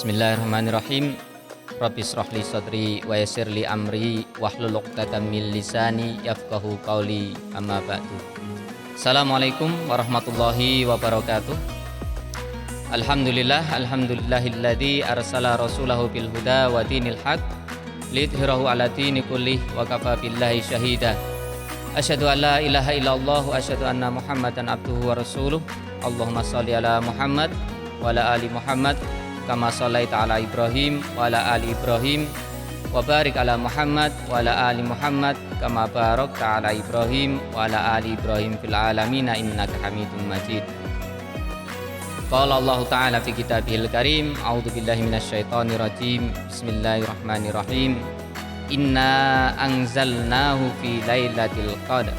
Bismillahirrahmanirrahim. Rabbi shrah li sadri wa yassir li amri wahlul 'uqdatam min lisani yafqahu qawli, amma ba'du. Assalamualaikum warahmatullahi wabarakatuh. Alhamdulillahilladzi arsala rasulahu bil huda wa dinil haq lidhhirahu ala dini kullih wa kafa billahi syahida. Asyhadu an la ilaha illallah wa asyhadu anna Muhammadan abduhu wa rasuluh. Allahumma shalli ala Muhammad wa ala ali Muhammad kama shallaita ala Ibrahim wa ala ali Ibrahim wa barik ala Muhammad wa ala ali Muhammad kama barakta ala Ibrahim wa ala ali Ibrahim fil alamin innaka Hamidum Majid. Qala Allah Ta'ala fi kitabihil karim, a'udzu billahi minasyaitonir rajim. Bismillahirrahmanirrahim. Inna anzalnahu fi lailatul qadr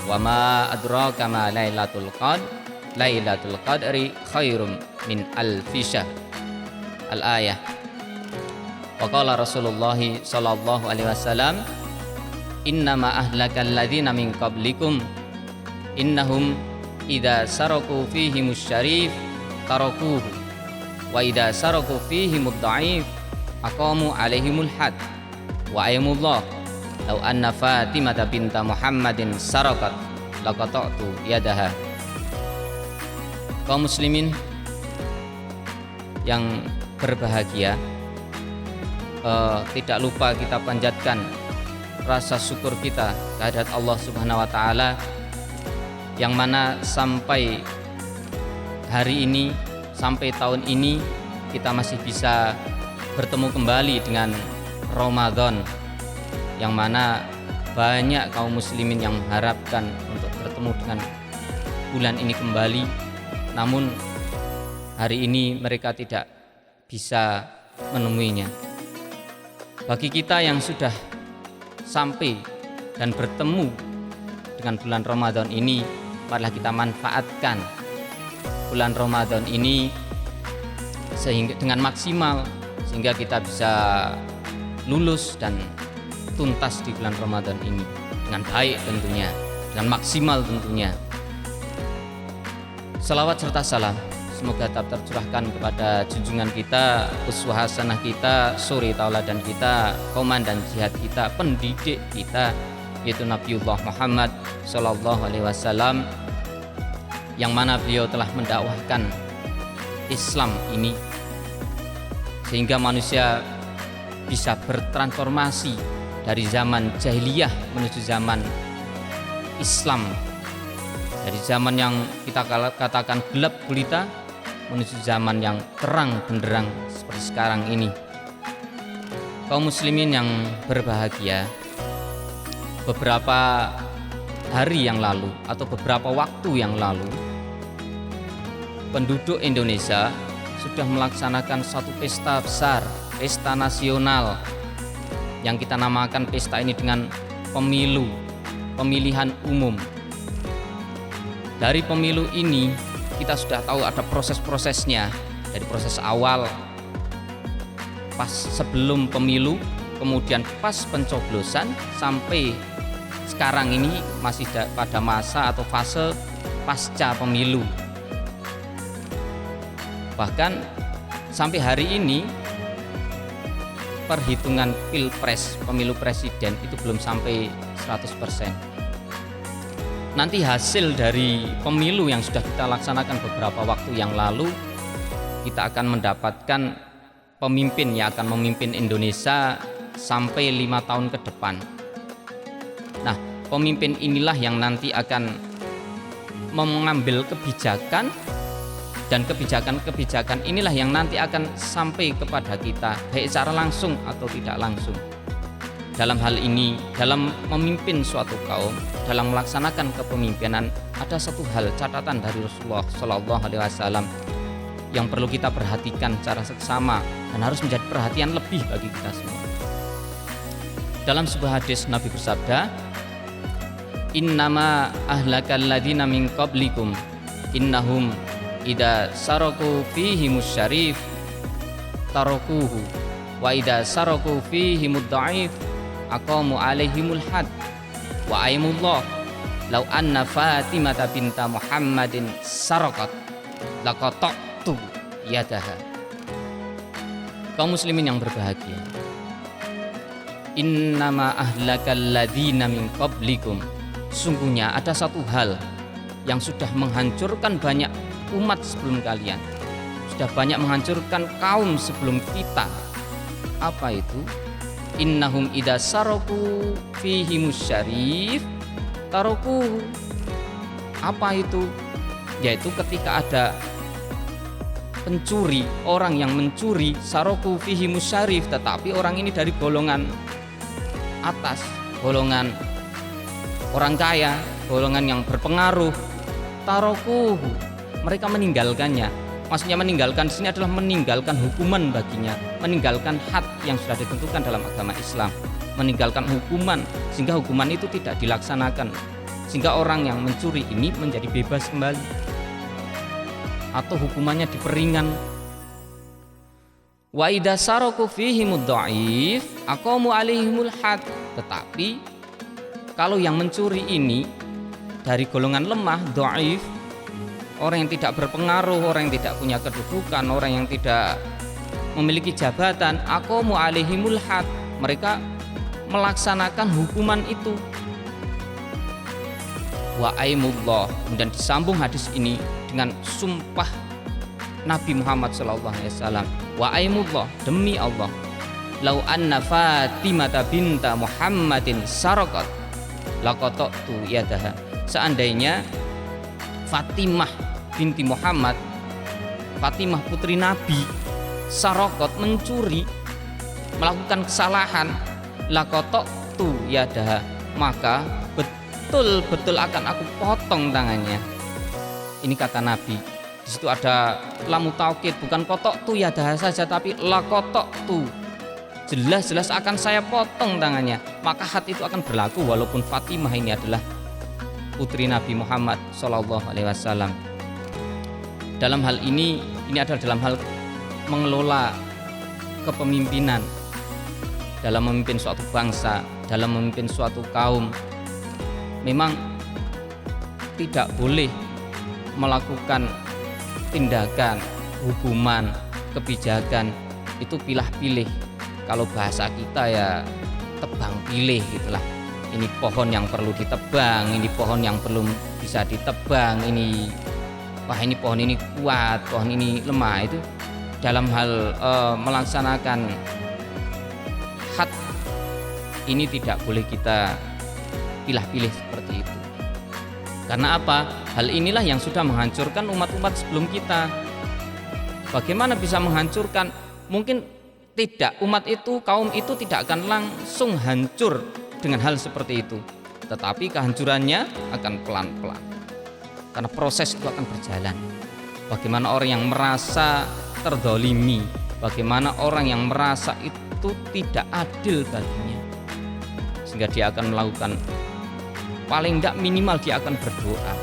wa ma adraka ma lailatul qadr. Lailatul qadri khairum min alfi syahr. Al-ayah. Wa qala Rasulullah sallallahu alaihi wasallam, innama ahlakal ladzina min qablikum innahum idza saraku fihimus syarif tarakuhu wa idza saraku fihimud dha'if aqamu alaihimul had wa aymullah law anna Fatimah binta Muhammadin sarakat laqata'tu yadaha. Kaum muslimin yang berbahagia, tidak lupa kita panjatkan rasa syukur kita kehadirat Allah Subhanahu wa taala yang mana sampai hari ini, sampai tahun ini kita masih bisa bertemu kembali dengan Ramadan, yang mana banyak kaum muslimin yang mengharapkan untuk bertemu dengan bulan ini kembali, namun hari ini mereka tidak bisa menemuinya. Bagi kita yang sudah sampai dan bertemu dengan bulan Ramadan ini, marilah kita manfaatkan bulan Ramadan ini sehingga dengan maksimal, sehingga kita bisa lulus dan tuntas di bulan Ramadan ini dengan baik tentunya, dengan maksimal tentunya. Salawat serta salam semoga tetap tercurahkan kepada junjungan kita, uswah hasanah kita, suri tauladan kita, komandan jihad kita, pendidik kita, yaitu Nabiullah Muhammad sallallahu alaihi wasallam, yang mana beliau telah mendakwahkan Islam ini sehingga manusia bisa bertransformasi dari zaman jahiliyah menuju zaman Islam, dari zaman yang kita katakan gelap gulita menuju zaman yang terang benderang seperti sekarang ini. Kaum muslimin yang berbahagia, beberapa hari yang lalu atau beberapa waktu yang lalu, penduduk Indonesia sudah melaksanakan satu pesta besar, pesta nasional, yang kita namakan pesta ini dengan pemilu, pemilihan umum. Dari pemilu ini kita sudah tahu ada proses-prosesnya, dari proses awal pas sebelum pemilu, kemudian pas pencoblosan, sampai sekarang ini masih pada masa atau fase pasca pemilu. Bahkan sampai hari ini perhitungan pilpres, pemilu presiden itu belum sampai 100%. Nanti hasil dari pemilu yang sudah kita laksanakan beberapa waktu yang lalu, kita akan mendapatkan pemimpin yang akan memimpin Indonesia sampai 5 tahun ke depan. Nah, pemimpin inilah yang nanti akan mengambil kebijakan, dan kebijakan-kebijakan inilah yang nanti akan sampai kepada kita, baik secara langsung atau tidak langsung. Dalam hal ini, dalam memimpin suatu kaum, dalam melaksanakan kepemimpinan, ada satu hal catatan dari Rasulullah Shallallahu Alaihi Wasallam yang perlu kita perhatikan secara seksama dan harus menjadi perhatian lebih bagi kita semua. Dalam sebuah hadis Nabi bersabda, innama ahlakal ladzina min qablikum innahum idza saraku fihimus syarif tarakuhu wa idza saraku fihimud dha'if aqamu alaihimul had wa aymullah law anna Fatimah binta Muhammadin sarakat laqata'tu yadaha. Kaum muslimin yang berbahagia, innama ahlakal ladzina min qablikum, sungguhnya ada satu hal yang sudah menghancurkan banyak umat sebelum kalian, sudah banyak menghancurkan kaum sebelum kita. Apa itu? Innahum idza saraku fihimus syarif taruku. Apa itu? Yaitu ketika ada pencuri, orang yang mencuri, saroku fihi musyarif, tetapi orang ini dari golongan atas, golongan orang kaya, golongan yang berpengaruh, taroku, mereka meninggalkannya. Maksudnya meninggalkan di sini adalah meninggalkan hukuman baginya, meninggalkan had yang sudah ditentukan dalam agama Islam, meninggalkan hukuman sehingga hukuman itu tidak dilaksanakan, sehingga orang yang mencuri ini menjadi bebas kembali atau hukumannya diperingan. Wa idza saraku fihimud dhaif aqamu alaihimul had. Tetapi kalau yang mencuri ini dari golongan lemah, dhaif, orang yang tidak berpengaruh, orang yang tidak punya kedudukan, orang yang tidak memiliki jabatan, aqamu alaihimul had, mereka melaksanakan hukuman itu. Wa aimullah, kemudian disambung hadis ini dengan sumpah Nabi Muhammad SAW. Wa aimullah, demi Allah, lau anna Fatimah binta Muhammadin sarakat laqata'tu yadaha. Seandainya Fatimah binti Muhammad, Fatimah putri Nabi, sarakat, mencuri, melakukan kesalahan, laqata'tu yadaha, maka betul-betul akan aku potong tangannya. Ini kata Nabi. Di situ ada lamu taukid, bukan kotok tu ya dah saja, tapi la kotok tu. Jelas-jelas akan saya potong tangannya. Maka had itu akan berlaku walaupun Fatimah ini adalah putri Nabi Muhammad SAW. Dalam hal ini adalah dalam hal mengelola kepemimpinan, dalam memimpin suatu bangsa, dalam memimpin suatu kaum. Memang tidak boleh melakukan tindakan, hukuman, kebijakan itu pilah-pilih. Kalau bahasa kita ya tebang pilih gitulah. Ini pohon yang perlu ditebang, ini pohon yang belum bisa ditebang, ini wah ini pohon ini kuat, pohon ini lemah. Itu dalam hal melaksanakan had ini tidak boleh kita pilah-pilih seperti itu. Karena apa? Hal inilah yang sudah menghancurkan umat-umat sebelum kita. Bagaimana bisa menghancurkan? Mungkin tidak, umat itu, kaum itu tidak akan langsung hancur dengan hal seperti itu. Tetapi kehancurannya akan pelan-pelan. Karena proses itu akan berjalan. Bagaimana orang yang merasa terdolimi, bagaimana orang yang merasa itu tidak adil baginya, sehingga dia akan melakukan, paling tidak minimal dia akan berdoa.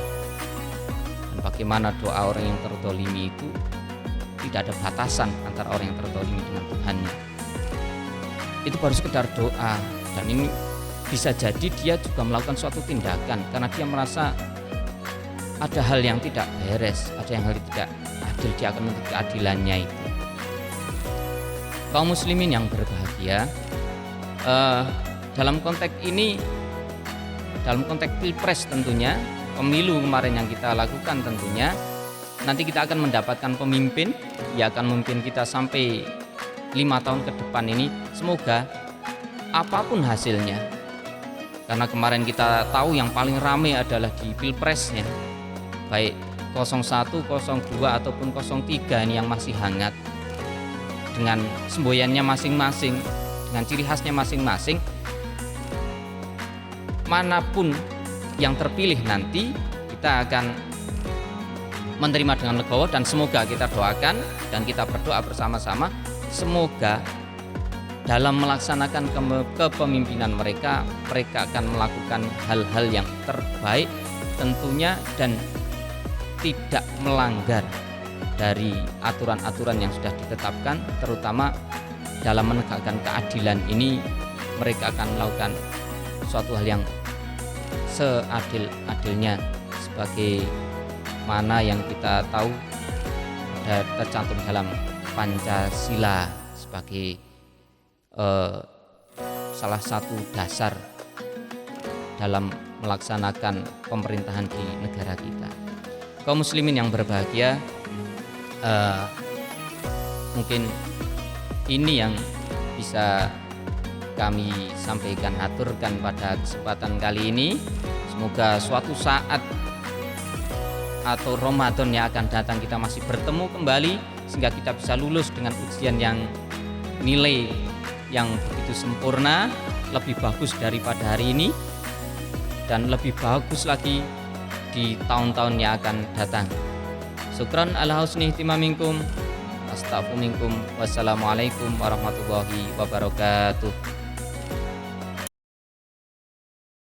Dan bagaimana doa orang yang terdolimi itu tidak ada batasan antara orang yang terdolimi dengan Tuhannya. Itu baru sekedar doa, dan ini bisa jadi dia juga melakukan suatu tindakan karena dia merasa ada hal yang tidak beres, ada yang hal yang tidak adil, dia akan menuntut keadilannya itu. Kaum muslimin yang berbahagia, dalam konteks ini, dalam konteks pilpres tentunya, pemilu kemarin yang kita lakukan tentunya, nanti kita akan mendapatkan pemimpin yang akan memimpin kita sampai 5 tahun ke depan ini. Semoga apapun hasilnya, karena kemarin kita tahu yang paling ramai adalah di pilpresnya, baik 01, 02 ataupun 03 ini yang masih hangat dengan semboyannya masing-masing, dengan ciri khasnya masing-masing. Manapun yang terpilih nanti, kita akan menerima dengan legowo, dan semoga kita doakan dan kita berdoa bersama-sama, semoga dalam melaksanakan kepemimpinan mereka akan melakukan hal-hal yang terbaik tentunya, dan tidak melanggar dari aturan-aturan yang sudah ditetapkan, terutama dalam menegakkan keadilan ini. Mereka akan melakukan suatu hal yang seadil-adilnya, sebagai mana yang kita tahu tercantum dalam Pancasila. sebagai salah satu dasar dalam melaksanakan pemerintahan di negara kita. Kaum muslimin yang berbahagia, mungkin ini yang bisa kami sampaikan, aturkan pada kesempatan kali ini. Semoga suatu saat atau Ramadan yang akan datang kita masih bertemu kembali, sehingga kita bisa lulus dengan ujian yang nilai yang begitu sempurna, lebih bagus daripada hari ini dan lebih bagus lagi di tahun-tahun yang akan datang. Syukran ala husni ihtimamikum. Astaghfirullahaladzim. Wassalamualaikum warahmatullahi wabarakatuh.